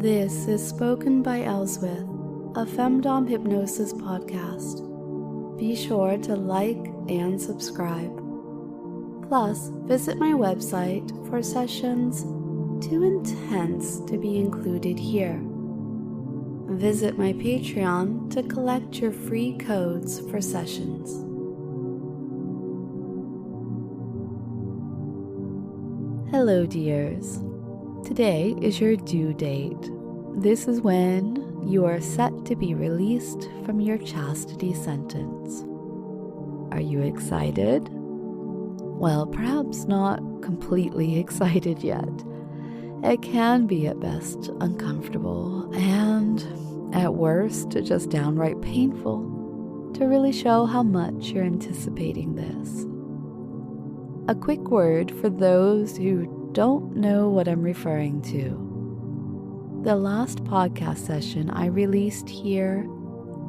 This is Spoken by Elswith, a Femdom Hypnosis podcast. Be sure to like and subscribe. Plus, visit my website for sessions too intense to be included here. Visit my Patreon to collect your free codes for sessions. Hello, dears. Today is your due date. This is when you are set to be released from your chastity sentence. Are you excited? Well, perhaps not completely excited yet. It can be at best uncomfortable and at worst just downright painful to really show how much you're anticipating this. A quick word for those who don't know what I'm referring to. The last podcast session I released here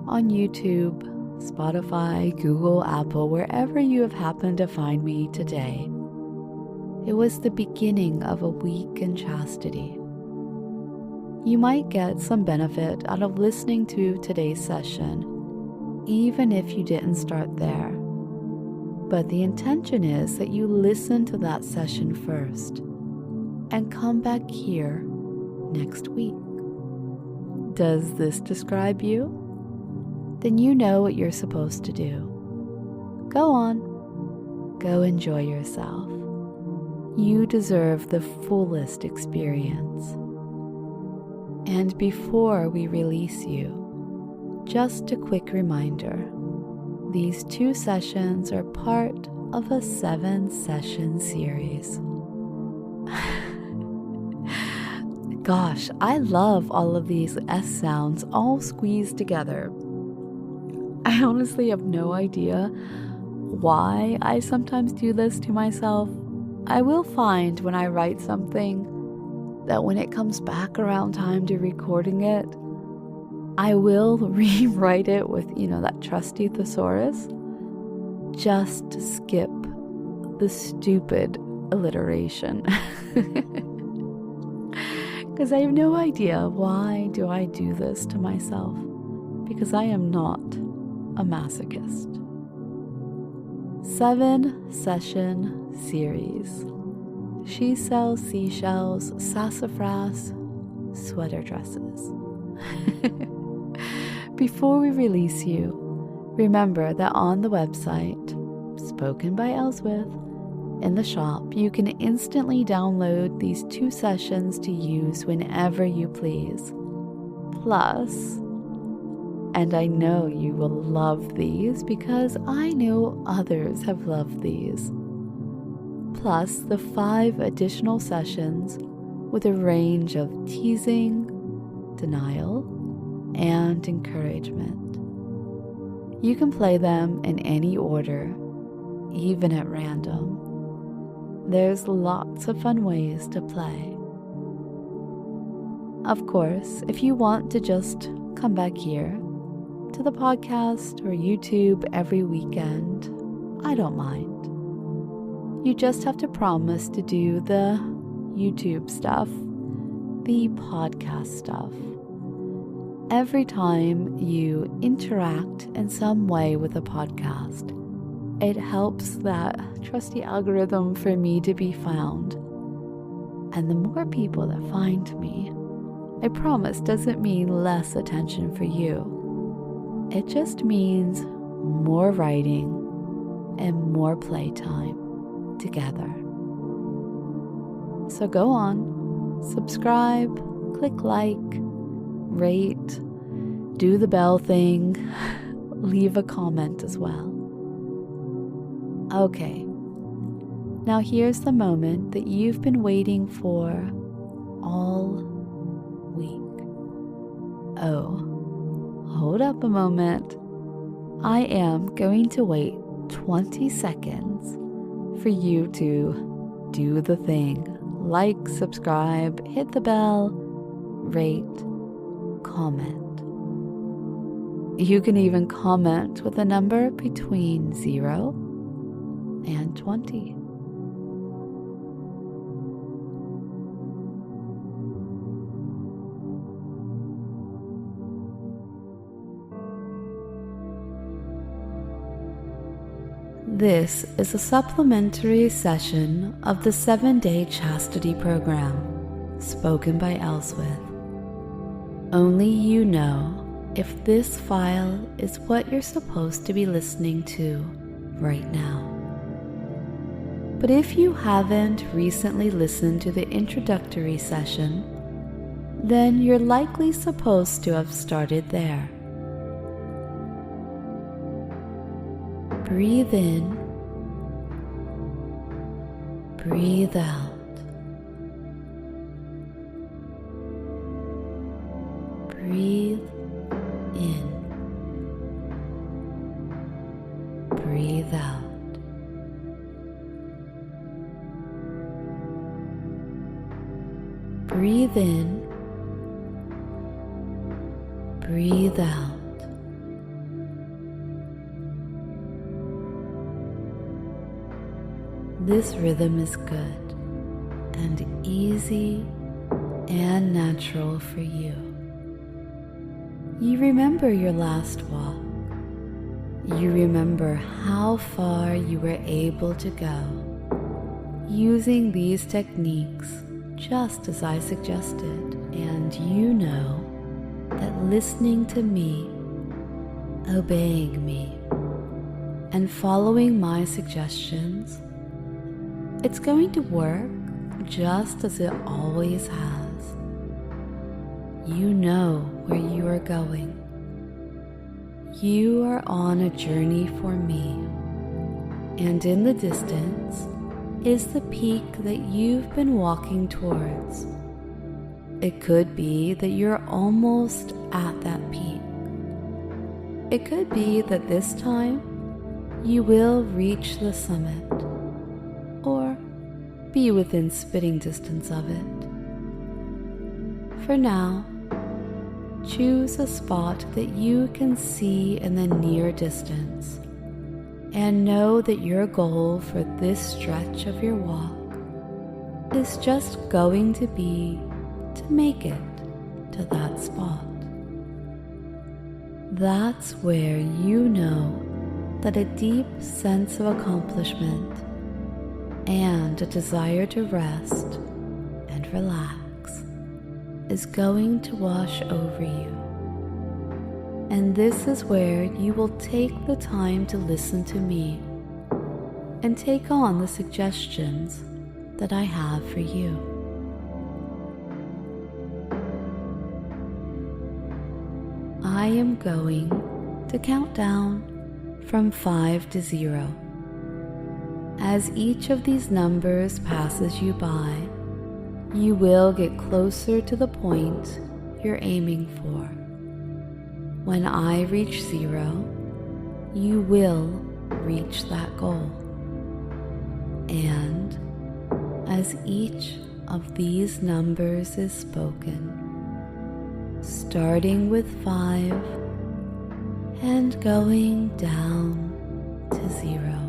on YouTube, Spotify, Google, Apple, wherever you have happened to find me today. It was the beginning of a week in chastity. You might get some benefit out of listening to today's session, even if you didn't start there. But the intention is that you listen to that session first and come back here next week. Does this describe you? Then you know what you're supposed to do. Go on. Go enjoy yourself. You deserve the fullest experience. And before we release you, just a quick reminder. These 2 sessions are part of a 7-session series. Gosh, I love all of these S sounds all squeezed together. I honestly have no idea why I sometimes do this to myself. I will find when I write something that when it comes back around time to recording it, I will rewrite it with, that trusty thesaurus, just to skip the stupid alliteration. Because I have no idea why do I do this to myself, because I am not a masochist. 7-session series. She sells seashells, sassafras, sweater dresses. Before we release you, remember that on the website, Spoken by Elswith, in the shop, you can instantly download these 2 sessions to use whenever you please. Plus, and I know you will love these because I know others have loved these. Plus, the 5 additional sessions with a range of teasing, denial, and encouragement. You can play them in any order, even at random. There's lots of fun ways to play. Of course, if you want to just come back here to the podcast or YouTube every weekend, I don't mind. You just have to promise to do the YouTube stuff, the podcast stuff. Every time you interact in some way with a podcast, it helps that trusty algorithm for me to be found. And the more people that find me, I promise doesn't mean less attention for you. It just means more writing and more playtime together. So go on, subscribe, click like, rate, do the bell thing, leave a comment as well. Okay, now here's the moment that you've been waiting for all week. Oh, hold up a moment. I am going to wait 20 seconds for you to do the thing. Like, subscribe, hit the bell, rate, comment. You can even comment with a number between 0 and 20. This is a supplementary session of the 7-day Chastity program, spoken by Elswith. Only you know if this file is what you're supposed to be listening to right now. But if you haven't recently listened to the introductory session, then you're likely supposed to have started there. Breathe in, breathe out. Breathe in, breathe out. Breathe in, breathe out. This rhythm is good and easy and natural for you. You remember your last walk. You remember how far you were able to go using these techniques just as I suggested, and you know that listening to me, obeying me, and following my suggestions, it's going to work just as it always has. You know where you are going. You are on a journey for me, and in the distance is the peak that you've been walking towards. It could be that you're almost at that peak. It could be that this time you will reach the summit, or be within spitting distance of it. For now, choose a spot that you can see in the near distance, and know that your goal for this stretch of your walk is just going to be to make it to that spot. That's where you know that a deep sense of accomplishment and a desire to rest and relax is going to wash over you. And this is where you will take the time to listen to me and take on the suggestions that I have for you. I am going to count down from 5 to 0. As each of these numbers passes you by, you will get closer to the point you're aiming for. When I reach 0, you will reach that goal. And as each of these numbers is spoken, starting with 5 and going down to 0,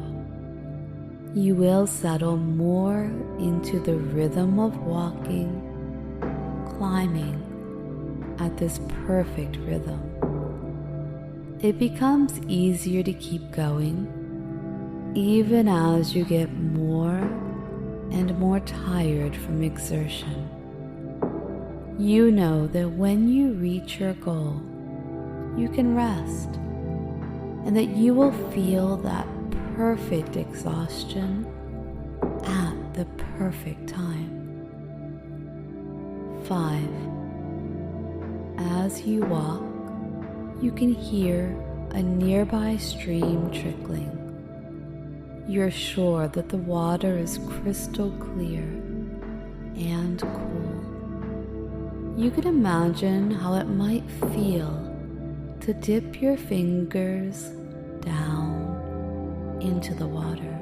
you will settle more into the rhythm of walking, climbing at this perfect rhythm. It becomes easier to keep going, even as you get more and more tired from exertion. You know that when you reach your goal, you can rest, and that you will feel that perfect exhaustion at the perfect time. 5. As you walk, you can hear a nearby stream trickling. You're sure that the water is crystal clear and cool. You can imagine how it might feel to dip your fingers down into the water.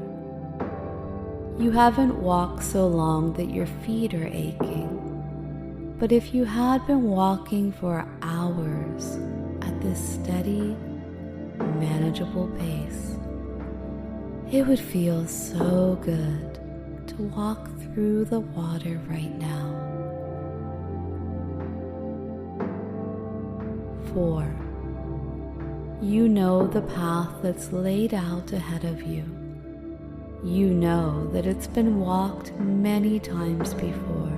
You haven't walked so long that your feet are aching, but if you had been walking for hours at this steady, manageable pace, it would feel so good to walk through the water right now. 4. You know the path that's laid out ahead of you, You know that it's been walked many times before,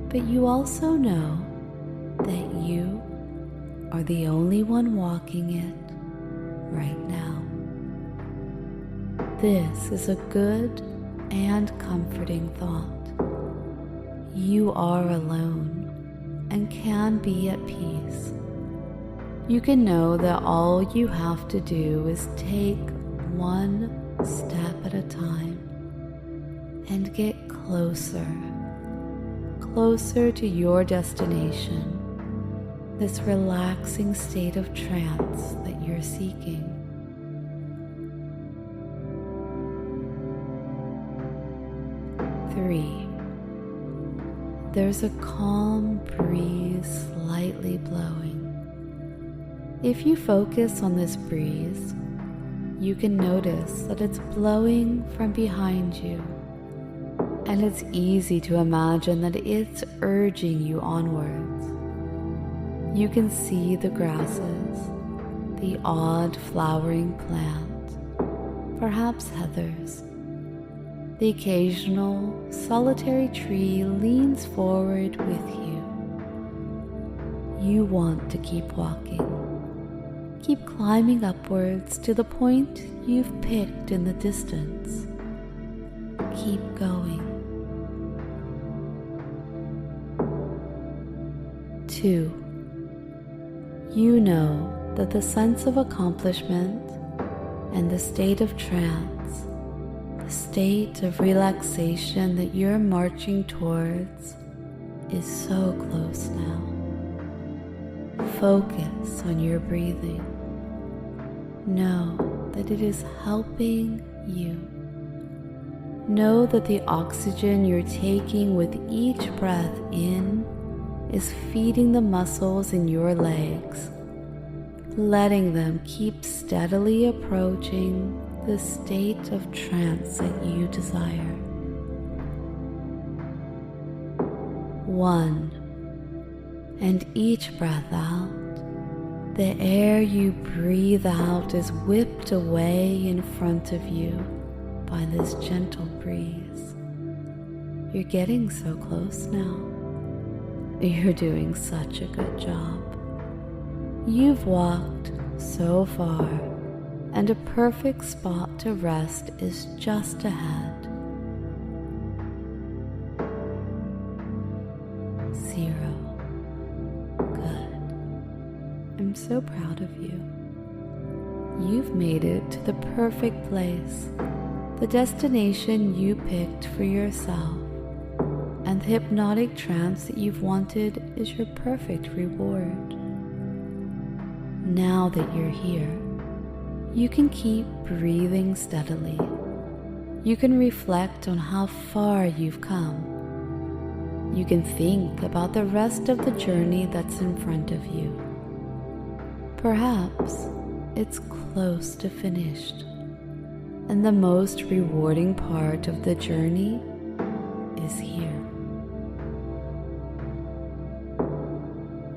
but you also know that you are the only one walking it right now. This is a good and comforting thought. You are alone and can be at peace. You can know that all you have to do is take one step at a time and get closer to your destination, this relaxing state of trance that you're seeking. Three, there's a calm breeze slightly blowing. If you focus on this breeze, you can notice that it's blowing from behind you, and it's easy to imagine that it's urging you onwards. You can see the grasses, the odd flowering plant, perhaps heathers. The occasional solitary tree leans forward with you. You want to keep walking. Keep climbing upwards to the point you've picked in the distance. Keep going. 2. You know that the sense of accomplishment and the state of trance, the state of relaxation that you're marching towards, is so close now. Focus on your breathing. Know that it is helping you. Know that the oxygen you're taking with each breath in is feeding the muscles in your legs, letting them keep steadily approaching the state of trance that you desire. 1. And each breath out, the air you breathe out is whipped away in front of you by this gentle breeze. You're getting so close now. You're doing such a good job. You've walked so far, and a perfect spot to rest is just ahead. 0. Good. I'm so proud of you. You've made it to the perfect place, the destination you picked for yourself, and the hypnotic trance that you've wanted is your perfect reward. Now that you're here, you can keep breathing steadily. You can reflect on how far you've come. You can think about the rest of the journey that's in front of you. Perhaps it's close to finished, and the most rewarding part of the journey is here.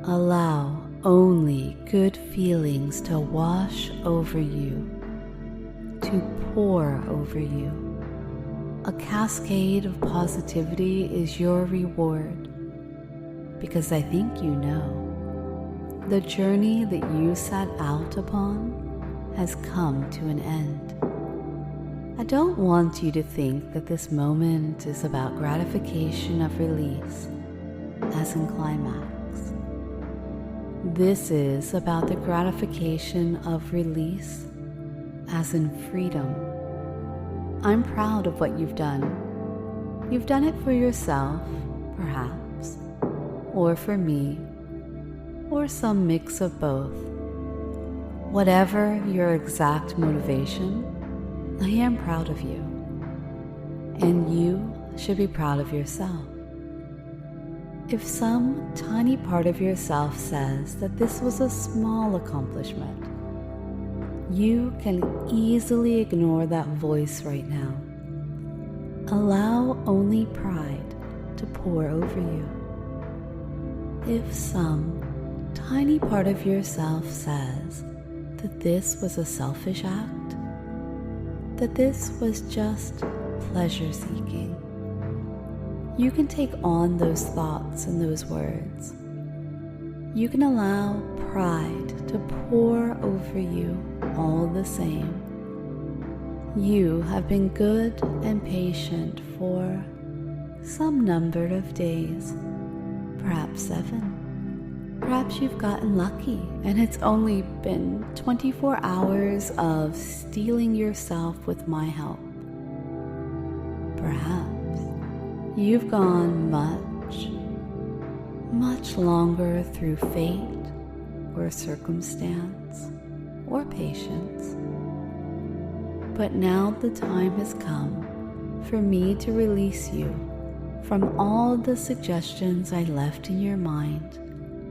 Allow only good feelings to wash over you, to pour over you. A cascade of positivity is your reward, because I think you know the journey that you set out upon has come to an end. I don't want you to think that this moment is about gratification of release, as in climax. This is about the gratification of release, as in freedom. I'm proud of what you've done. You've done it for yourself, perhaps, or for me, or some mix of both. Whatever your exact motivation, I am proud of you, and you should be proud of yourself. If some tiny part of yourself says that this was a small accomplishment, you can easily ignore that voice right now. Allow only pride to pour over you. If some tiny part of yourself says that this was a selfish act, that this was just pleasure seeking. You can take on those thoughts and those words. You can allow pride to pour over you all the same. You have been good and patient for some number of days, perhaps 7. Perhaps you've gotten lucky and it's only been 24 hours of steeling yourself with my help. Perhaps you've gone much longer through fate or circumstance or patience. But now the time has come for me to release you from all the suggestions I left in your mind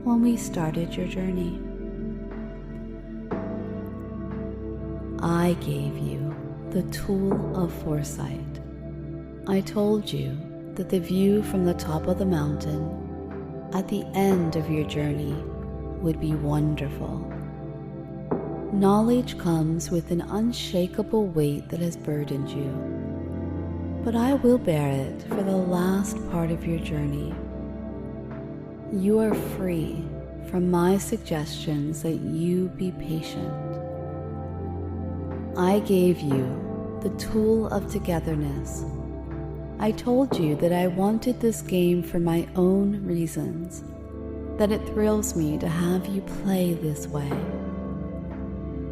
when we started your journey. I gave you the tool of foresight. I told you that the view from the top of the mountain at the end of your journey would be wonderful. Knowledge comes with an unshakable weight that has burdened you, but I will bear it for the last part of your journey. You are free from my suggestions that you be patient. I gave you the tool of togetherness. I told you that I wanted this game for my own reasons, that it thrills me to have you play this way.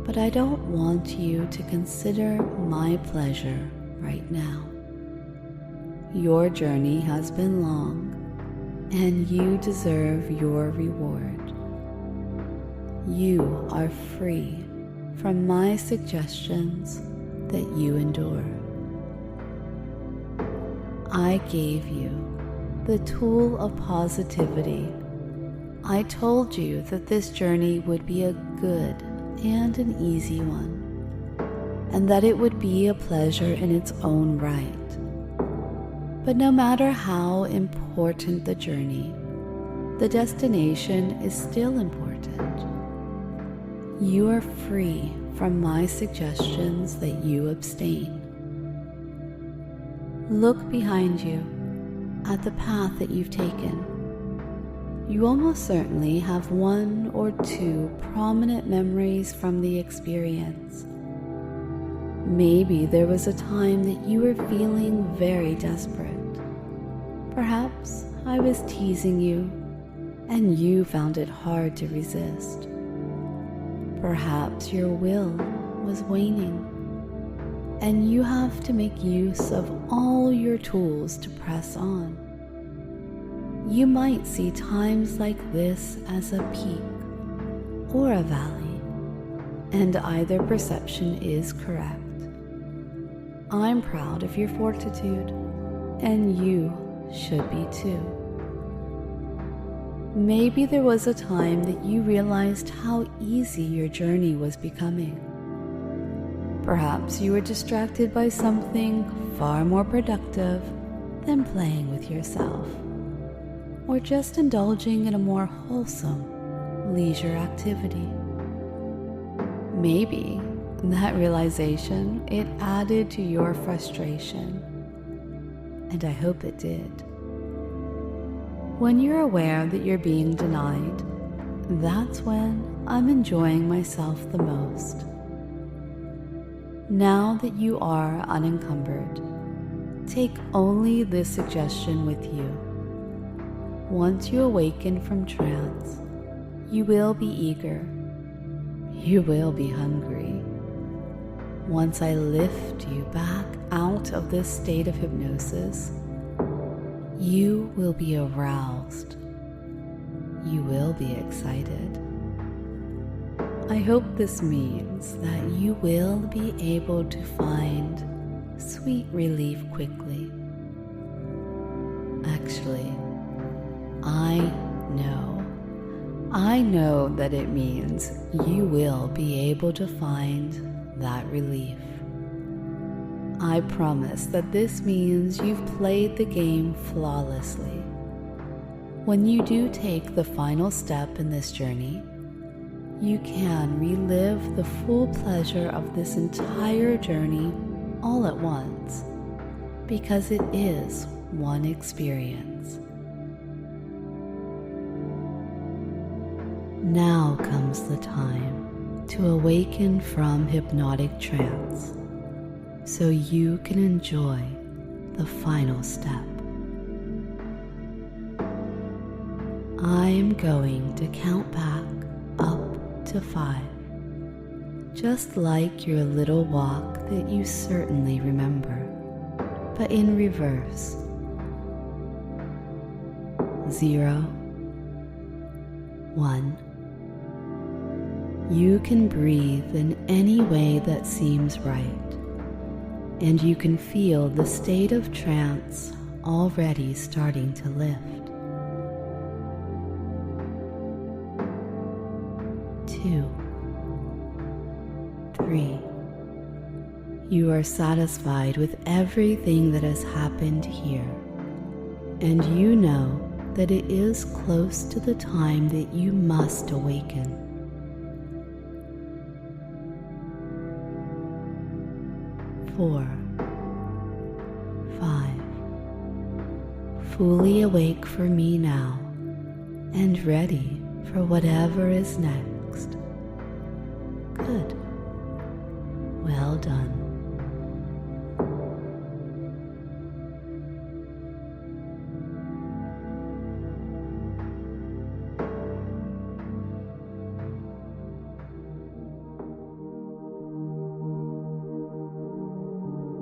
But I don't want you to consider my pleasure right now. Your journey has been long, and you deserve your reward. You are free from my suggestions that you endure. I gave you the tool of positivity. I told you that this journey would be a good and an easy one, and that it would be a pleasure in its own right. But no matter how important the journey, the destination is still important. You are free from my suggestions that you abstain. Look behind you at the path that you've taken. You almost certainly have 1 or 2 prominent memories from the experience. Maybe there was a time that you were feeling very desperate. Perhaps I was teasing you and you found it hard to resist. Perhaps your will was waning and you have to make use of all your tools to press on. You might see times like this as a peak or a valley, and either perception is correct. I'm proud of your fortitude, and you should be too. Maybe there was a time that you realized how easy your journey was becoming. Perhaps you were distracted by something far more productive than playing with yourself, or just indulging in a more wholesome leisure activity. Maybe that realization, it added to your frustration, and I hope it did. When you're aware that you're being denied, that's when I'm enjoying myself the most. Now that you are unencumbered, take only this suggestion with you. Once you awaken from trance, you will be eager. You will be hungry. Once I lift you back out of this state of hypnosis, you will be aroused. You will be excited. I hope this means that you will be able to find sweet relief quickly. Actually, I know that it means you will be able to find that relief. I promise that this means you've played the game flawlessly. When you do take the final step in this journey, you can relive the full pleasure of this entire journey all at once, because it is one experience. Now comes the time to awaken from hypnotic trance so you can enjoy the final step. I am going to count back up to 5, just like your little walk that you certainly remember, but in reverse. 0, 1. You can breathe in any way that seems right, and you can feel the state of trance already starting to lift. 2, 3. You are satisfied with everything that has happened here, and you know that it is close to the time that you must awaken. 4, 5. Fully awake for me now, and ready for whatever is next. Good. Well done.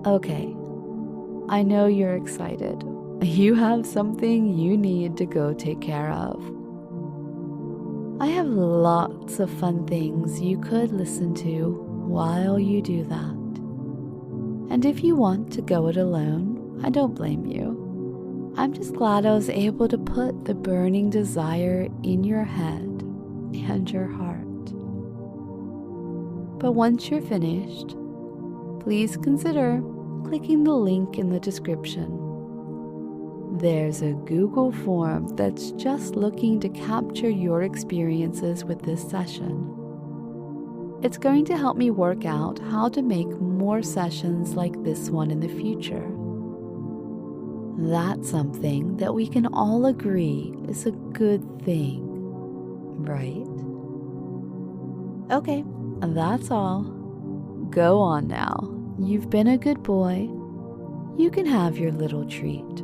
Okay, I know you're excited. You have something you need to go take care of. I have lots of fun things you could listen to while you do that. And if you want to go it alone, I don't blame you. I'm just glad I was able to put the burning desire in your head and your heart. But once you're finished, please consider clicking the link in the description. There's a Google form that's just looking to capture your experiences with this session. It's going to help me work out how to make more sessions like this one in the future. That's something that we can all agree is a good thing, right? Okay, that's all. Go on now. You've been a good boy. You can have your little treat.